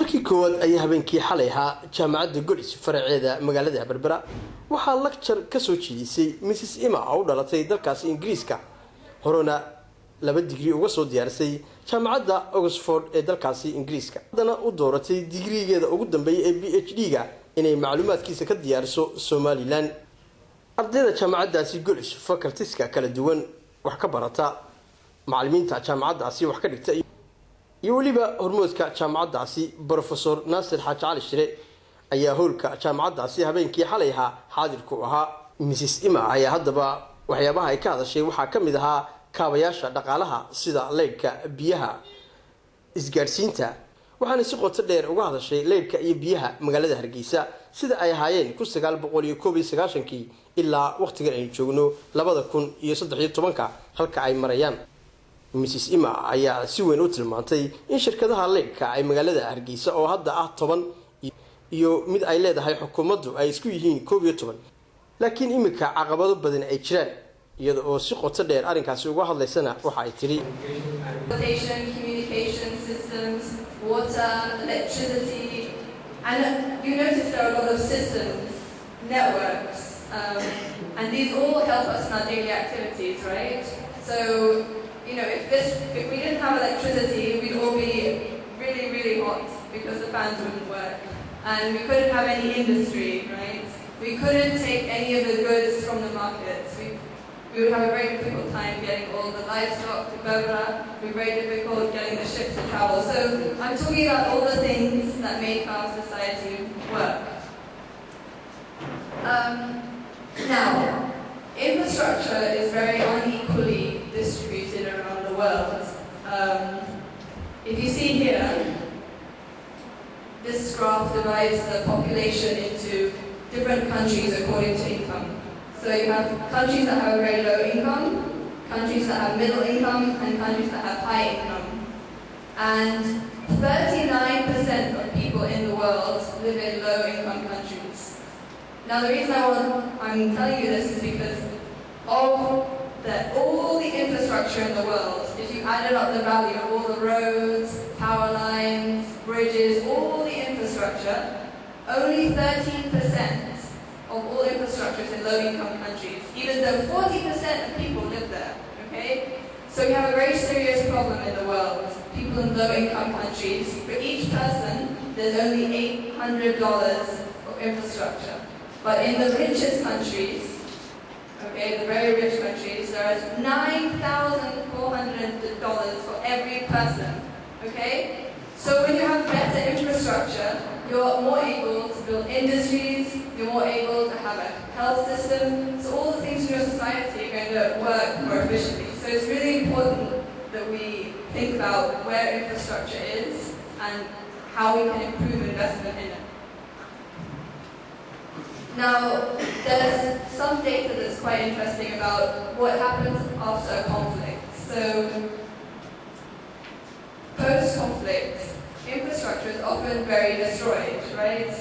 markii koowaad ayaa habeenkii xalay ahaa jaamacadda golis faraceeda magaalada Berbera waxaa lecture ka soo jeedisay Mrs. Emma oo dhalatay dalkaas ingiriiska horena 2 digrii uga soo diyaarisay jaamacadda Oxford ee dalkaas ingiriiska hadana u dooratay digrigeeda ugu dambeeyay ee PhD-ga inay macluumaadkiisa ka diyaariso Somaliland ardayda jaamacaddaasi golis faculties-ka kala duwan wax ka barata macallimiinta jaamacaddaasi wax ka dhigta iyo waliba hormoodka jaamacaddaasi Professor Nasir Xaaj Shire ayaa howlka jaamacaddaasi habeenkii xalay ahaa xaadir ku ahaa Mrs. Emma ayaa hadaba waxyaabaha ay ka hadashay waxa kamid ahaa kaabayaasha dhaqaalaha sida leydka biyaha isgaarsiinta waxaana si qoto dheer uga hadashay leydka iyo biyaha magaalada Hargeysa sida ay ahaayeen 1991 ilaa waqtigan ay joogno 2013 halka ay marayaan Mrs. Emma ayaa si weyn u tilmaantay in shirkadaha leydka ay magaalada Hargeysa oo hadda ah 10 iyo mid ay leedahay xukuumaddu ay isku yihiin 11 laakiin imika caqabado badan ay jiraan iyada oo si qoto dheer arrinkaasi uga hadlaysana waxa ay tiri communication systems, water, electricity, and you notice there are a lot of systems, networks, and these all help us in our daily activities, right? So, you know, if we didn't have electricity, we'd all be really, really hot because the fans wouldn't work. And we couldn't have any industry, right? We couldn't take any of the goods from the markets. We would have a very difficult time getting all the livestock to Berbera. It would be very difficult getting the ships to travel. So I'm talking about all the things that make our society work. Now, infrastructure is very unequally distributed around the world. If you see here, this graph divides the population into different countries according to income. So you have countries that have a very low income, countries that have middle income, and countries that have high income. And 39% of people in the world live in low income countries. Now the reason I'm telling you this is because of all the infrastructure in the world, if you added up the value of all the roads, power lines, bridges, all the infrastructure, only 13% of all infrastructures in low-income countries, even though 40% of people live there, okay? So we have a very serious problem in the world. People in low-income countries, for each person, there's only $800 of infrastructure. But in the richest countries, okay, the very rich countries, there is $9,400 for every person, okay? So when you have better infrastructure, you're more able to build industries, you're more able to have a health system, so all the things in your society are going to work more efficiently. So it's really important that we think about where infrastructure is and how we can improve investment in it. Now, there's some data that's quite interesting about what happens after a conflict. So, post-conflict, infrastructure is often very destroyed, right?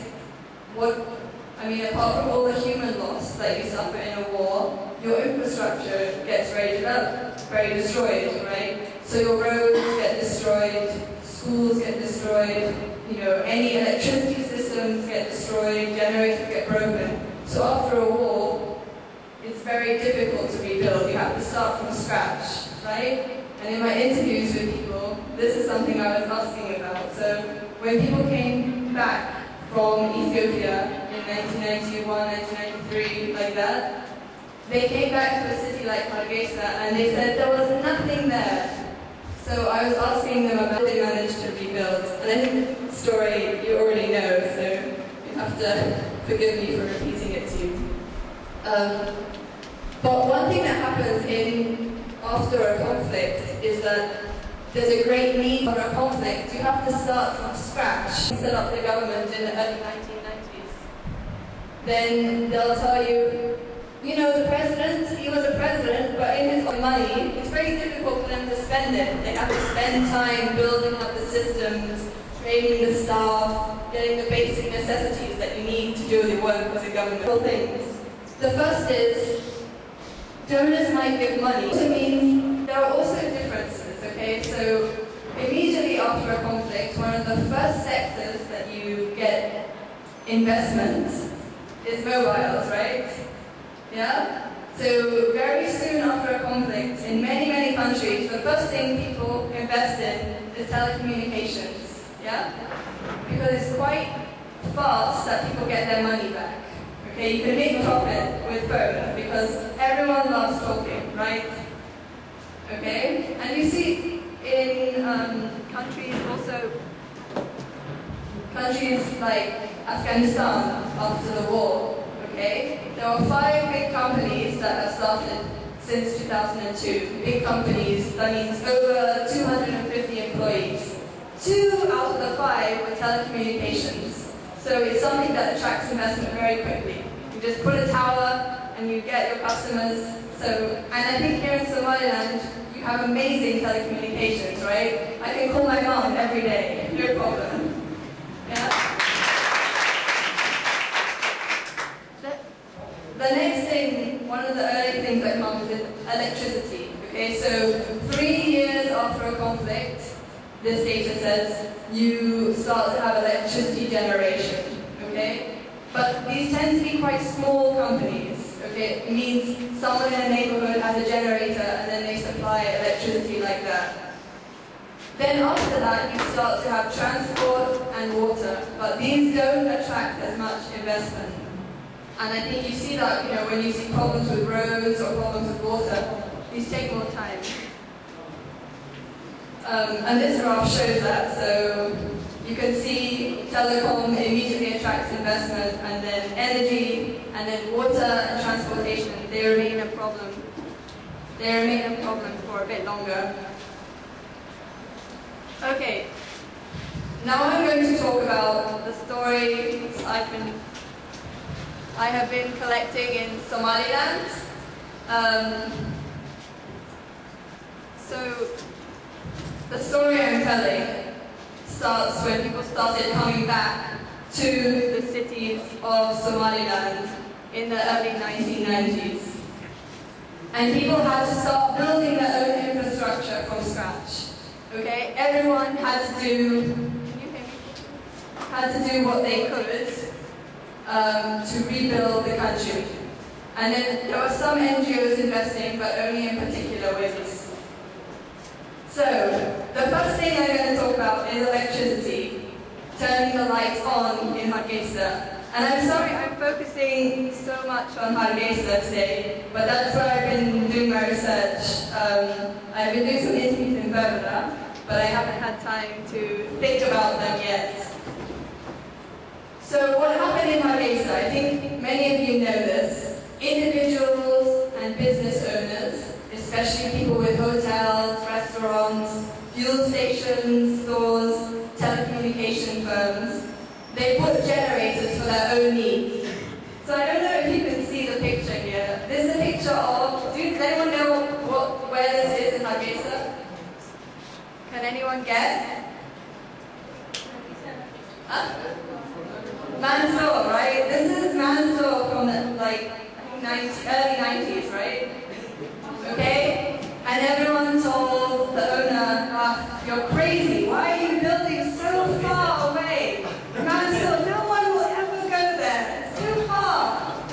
Apart from all the human loss that you suffer in a war, your infrastructure gets very developed, very destroyed, right? So your roads get destroyed, schools get destroyed, any electricity systems get destroyed, generators get broken. So after a war, it's very difficult to rebuild. You have to start from scratch, right? And in my interviews with people, this is something I was asking about. So when people came back from Ethiopia in 1991, 1993, like that, they came back to a city like Hargeisa and they said there was nothing there. So I was asking them about how they managed to rebuild. And I think the story you already know, so you have to forgive me for repeating it to you. But one thing that happens after a conflict is that there's a great need for a conflict. You have to start from scratch. Set up the government in the early 1990s. Then they'll tell you, the president, he was a president, but in his own money, it's very difficult for them to spend it. They have to spend time building up the systems, training the staff, getting the basic necessities that you need to do the work as a government. Things. The first is, donors might give money. It means there are also differences, okay? So immediately after a conflict, one of the first sectors that you get investment is mobiles, right? Yeah? So very soon after a conflict, in many, many countries, the first thing people invest in is telecommunications. Yeah? Because it's quite fast that people get their money back. Okay, you can make profit with phones because everyone loves talking, right? Okay, and you see in countries like Afghanistan after the war, okay, there were 5 big companies that have started since 2002. Big companies, that means over 250 employees. 2 out of the 5 were telecommunications. So it's something that attracts investment very quickly. You just put a tower and you get your customers. And I think here in Somaliland, you have amazing telecommunications, right? I can call my mom every day, no problem. Yeah? The next thing, one of the early things that comes is electricity. Okay, so 3 years after a conflict, this data says you start to have electricity generation, okay? But these tend to be quite small companies, okay? It means someone in a neighborhood has a generator and then they supply electricity like that. Then after that, you start to have transport and water, but these don't attract as much investment. And I think you see that, when you see problems with roads or problems with water, these take more time. And this graph shows that, so you can see telecom immediately attracts investment, and then energy, and then water and transportation, they remain a problem. They remain a problem for a bit longer. Okay, now I'm going to talk about the stories I have been collecting in Somaliland. So the story I'm telling starts when people started coming back to the cities of Somaliland in the early 1990s. And people had to start building their own infrastructure from scratch. Okay, everyone had to do what they could to rebuild the country. And then there were some NGOs investing, but only in particular ways. So, the first thing I'm going to talk about is electricity, turning the lights on in Hargeisa. And I'm sorry I'm focusing so much on Hargeisa today, but that's where I've been doing my research. I've been doing some interviews in Berbera, but I haven't had time to think about them yet. So what happened in Hargeisa, I think many of you know this. Individuals and business owners, especially people with hotels, restaurants, fuel stations, stores, telecommunication firms, they put generators for their own needs. So I don't know if you can see the picture here. This is a picture of, does anyone know where this is in Hargeisa? Can anyone guess? Huh? Mansour, right? This is Mansour from the, early 90s, right? Okay? And everyone told the owner, you're crazy, why are you building so far away? Mansour, no one will ever go there, it's too far.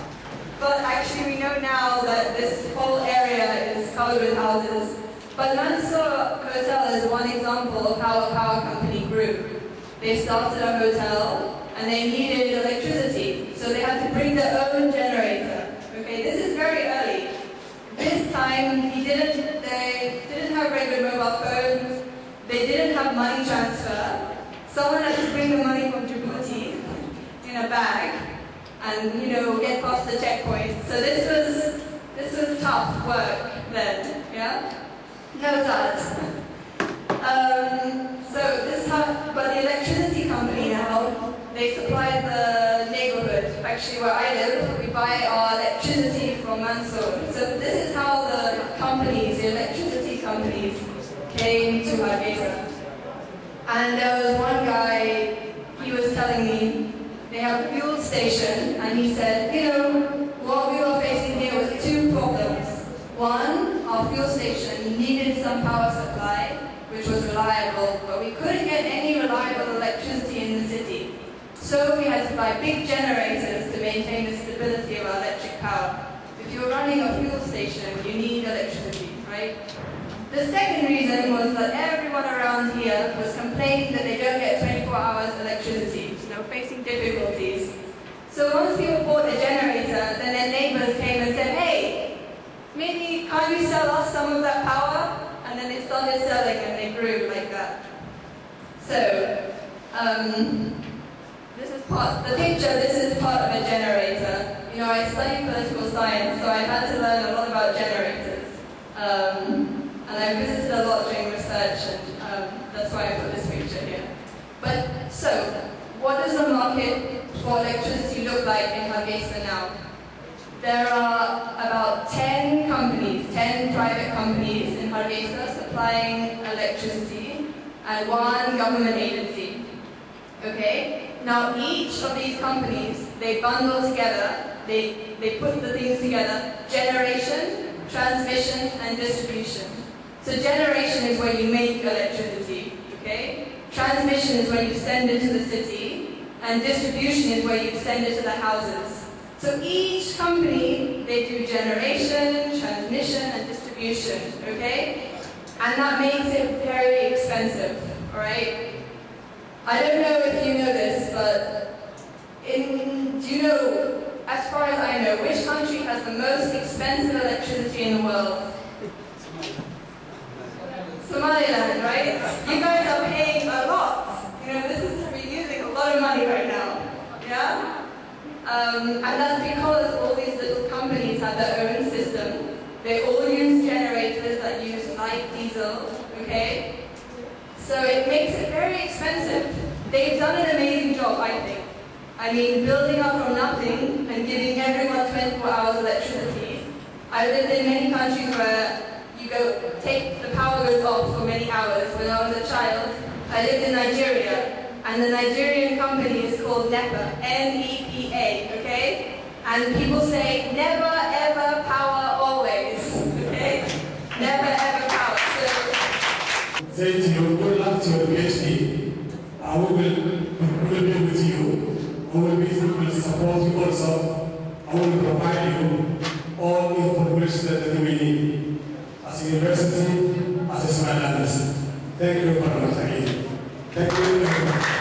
But actually we know now that this whole area is covered with houses. But Mansour Hotel is one example of how a power company grew. They started a hotel, and they needed electricity, so they had to bring their own generator. Okay, this is very early. This time, they didn't have regular mobile phones, they didn't have money transfer. Someone had to bring the money from Djibouti in a bag, and get past the checkpoint. So this was tough work then, yeah? No that. But the electricity company now, they supply the neighborhood. Actually, where I live, we buy our electricity from Mansour. So this is how the electricity companies, came to Hargeisa. And there was one guy, he was telling me, they have a fuel station, and he said, what we were facing here was 2 problems. One, our fuel station needed some power supply, which was reliable, So we had to buy big generators to maintain the stability of our electric power. If you're running a fuel station, you need electricity, right? The second reason was that everyone around here was complaining that they don't get 24 hours electricity. So they were facing difficulties. So once people bought a generator, then their neighbors came and said, hey, maybe can't you sell us some of that power? And then they started selling and they grew like that. So, this is part of a generator. You know, I studied political science, so I had to learn a lot about generators. And I visited a lot during research, and that's why I put this picture here. But, so, what does the market for electricity look like in Hargeisa now? There are about 10 private companies in Hargeisa supplying electricity, and 1 government agency. Okay? Now each of these companies, they bundle together, they put the things together, generation, transmission, and distribution. So generation is where you make electricity, okay? Transmission is where you send it to the city, and distribution is where you send it to the houses. So each company, they do generation, transmission, and distribution, okay? And that makes it very expensive, all right? I don't know if you know this, but do you know, as far as I know, which country has the most expensive electricity in the world? Somaliland, right? You guys are paying a lot. You know, we're using a lot of money right now, yeah? And that's because all these little companies have their own system. They all use generators that use light diesel, okay? So it makes it very expensive. They've done an amazing job, I think. I mean, building up from nothing and giving everyone 24 hours electricity. I lived in many countries where the power goes off for many hours. When I was a child, I lived in Nigeria, and the Nigerian company is called NEPA, N-E-P-A, okay? And people say, never ever power always, okay? Never ever power. Say to you, good luck to your PhD. I will be with you. I will support you also. I will provide you all the information that you will need as a university, as a Somaliland. Thank you very much again. Thank you very much.